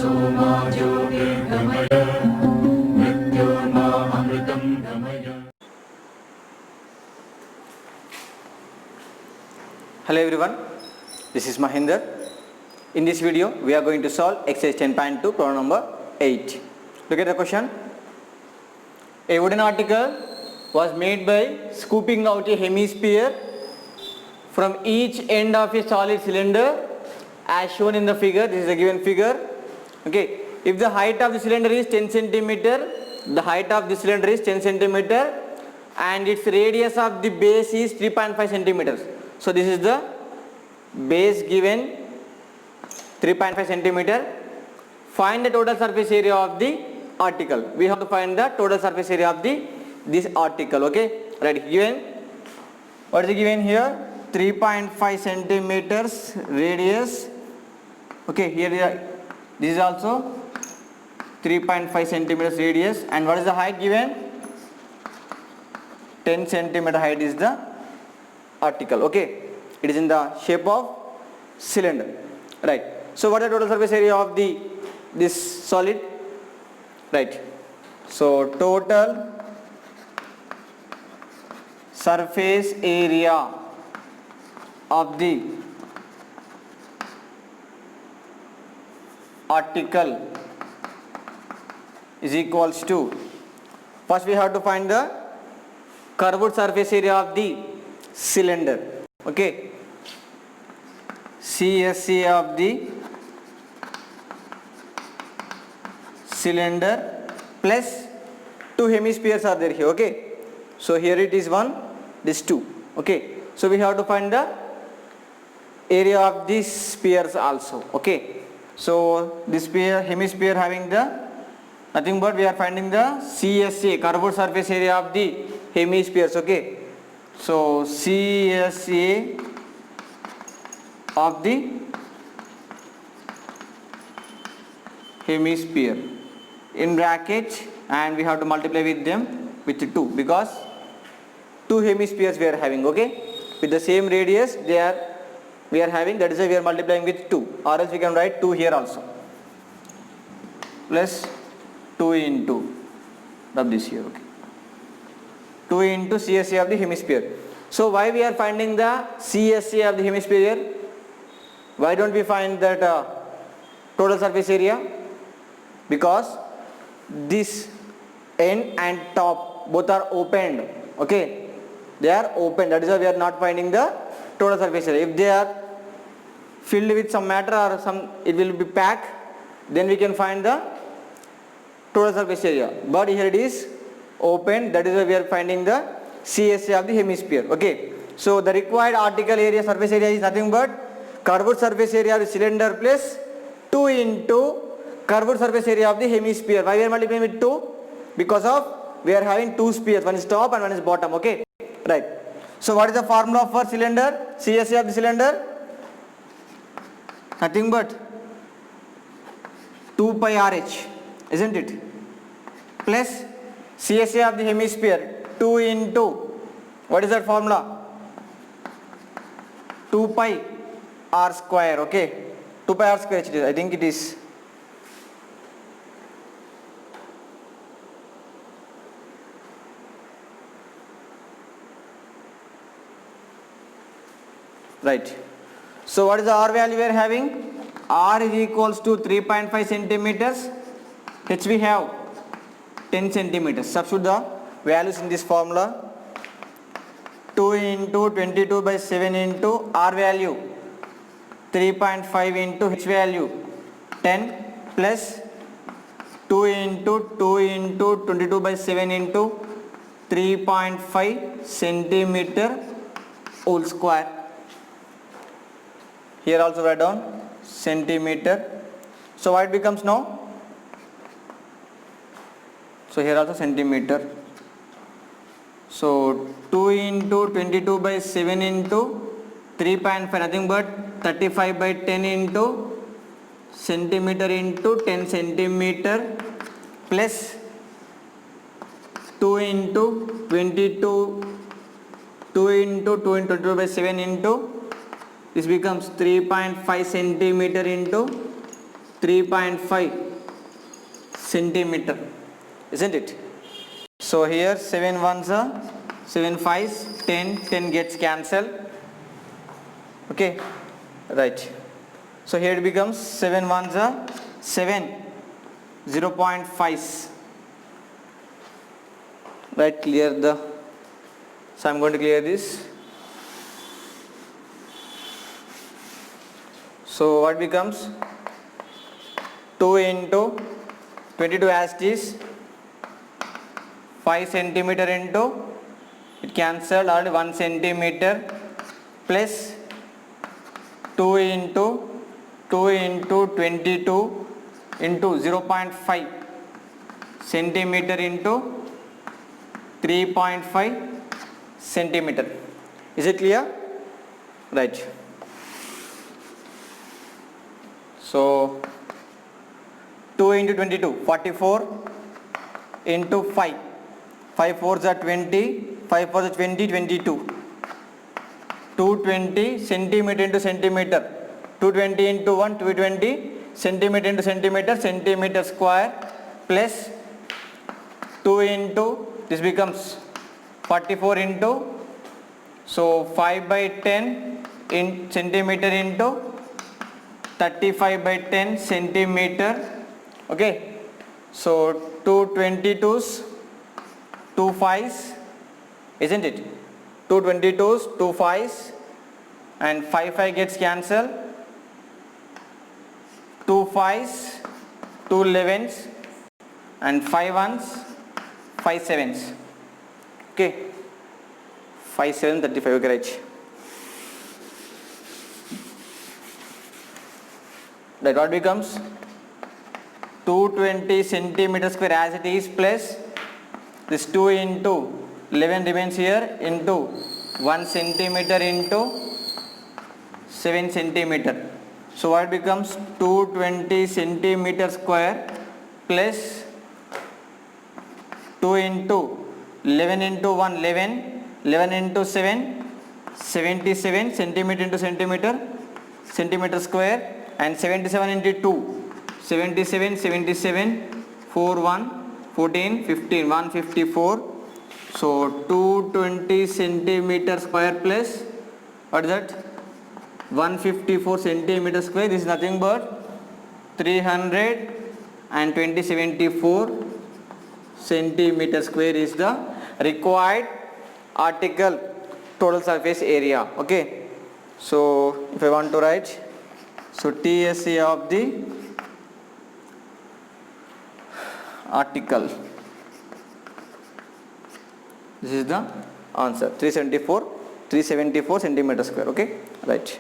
सोमा ज्योतिर्गमय मृत्योर्मा अमृतं गमय. Hello everyone, this is Mahinder. In this video we are going to solve exercise 10.2 problem number 8. Look at the question. A wooden article was made by scooping out a hemisphere from each end of a solid cylinder as shown in the figure. This is a given figure. Okay, if the height of the cylinder is 10 centimeter, the height of the cylinder is 10 centimeter and its radius of the base is 3.5 centimeters. So this is the base given 3.5 centimeter. Find the total surface area of the article. We have to find the total surface area of this article. Okay, right, given, what is given here? 3.5 centimeters radius. Okay, here this is also 3.5 centimeters radius, and what is the height given? 10 centimeter height is the article. Okay, it is in the shape of cylinder, right? So what is the total surface area of this solid, right? So total surface area of the article is equals to, first we have to find the curved surface area of the cylinder. Okay, CSA of the cylinder plus two hemispheres are there here. Okay, so here it is 1, this 2. Okay, so we have to find the area of these spheres also. Okay, so this hemisphere having the nothing but we are finding the CSA, curved surface area of the hemispheres. Okay, so CSA of the hemisphere in bracket, and we have to multiply with them with 2 because two hemispheres we are having. Okay, with the same radius we are having, that is why we are multiplying with 2, or else we can write 2 here also, plus 2 into of this here. Okay, 2 into CSA of the hemisphere. So why we are finding the CSA of the hemisphere? Why don't we find that total surface area? Because this end and top both are opened. Okay, they are open, that is why we are not finding the total surface area. If they are filled with some matter or some, it will be packed, then we can find the total surface area. But here it is open, that is why we are finding the CSA of the hemisphere. Okay, so the required article area, surface area is nothing but curved surface area of the cylinder plus 2 into curved surface area of the hemisphere. Why we are multiplying with 2? Because of we are having two spheres, one is top and one is bottom. Okay, right. So what is the formula for cylinder, CSA of the cylinder? Nothing but 2 pi RH, isn't it? Plus CSA of the hemisphere 2 into, what is that formula? 2 pi r square. Okay, 2 pi r square, I think it is. Right. So what is the R value we are having? R is equals to 3.5 centimeters. H we have 10 centimeters. Substitute the values in this formula. 2 into 22 by 7 into R value 3.5 into H value 10 plus 2 into 22 by 7 into 3.5 centimeter whole square. Here also write down centimeter. So what it becomes now? So here also centimeter. So 2 into 22 by 7 into 3.5, nothing but 35 by 10 into centimeter into 10 centimeter plus 2 into 22 by 7 into, this becomes 3.5 centimeter into 3.5 centimeter, isn't it? So here 7 ones are 7 5s, 10 gets cancelled. Okay, right. So here it becomes 7 ones are 7, 0.5s. Right, clear the. So I'm going to clear this. So what becomes 2 into 22 as it is, 5 centimeter into, it cancelled already, 1 centimeter plus 2 into 22 into 0.5 centimeter into 3.5 centimeter. Is it clear? Right. So 2 into 22, 44 into 5. 5 4s are 20, 5 4s are 20, 22. 220 centimeter into centimeter. 220 into 1, 220 centimeter into centimeter, centimeter square plus 2 into, this becomes 44 into, so 5 by 10 in centimeter into 35 by 10 centimeter. Okay, so 222s, 2 5s, isn't it? 222s, 2 5s, and 5 gets cancelled. 2 5s, 2 11s, and 5 1s, 5 7s. Okay, 5 7 35. Okay, right. That what becomes 220 centimeter square as it is, plus this 2 into 11 remains here into 1 centimeter into 7 centimeter. So what becomes 220 centimeter square plus 2 into 11 into 1 11, 11 into 7 77 centimeter into centimeter, centimeter square, and 77 into 2 77, 77, 4 1 14 15, 154. So 220 centimeter square plus, what is that, 154 centimeter square. This is nothing but 320 74 centimeter square is the required article total surface area. Okay, so if I want to write, so TSA of the article, this is the answer, 374 centimeter square. Okay, right.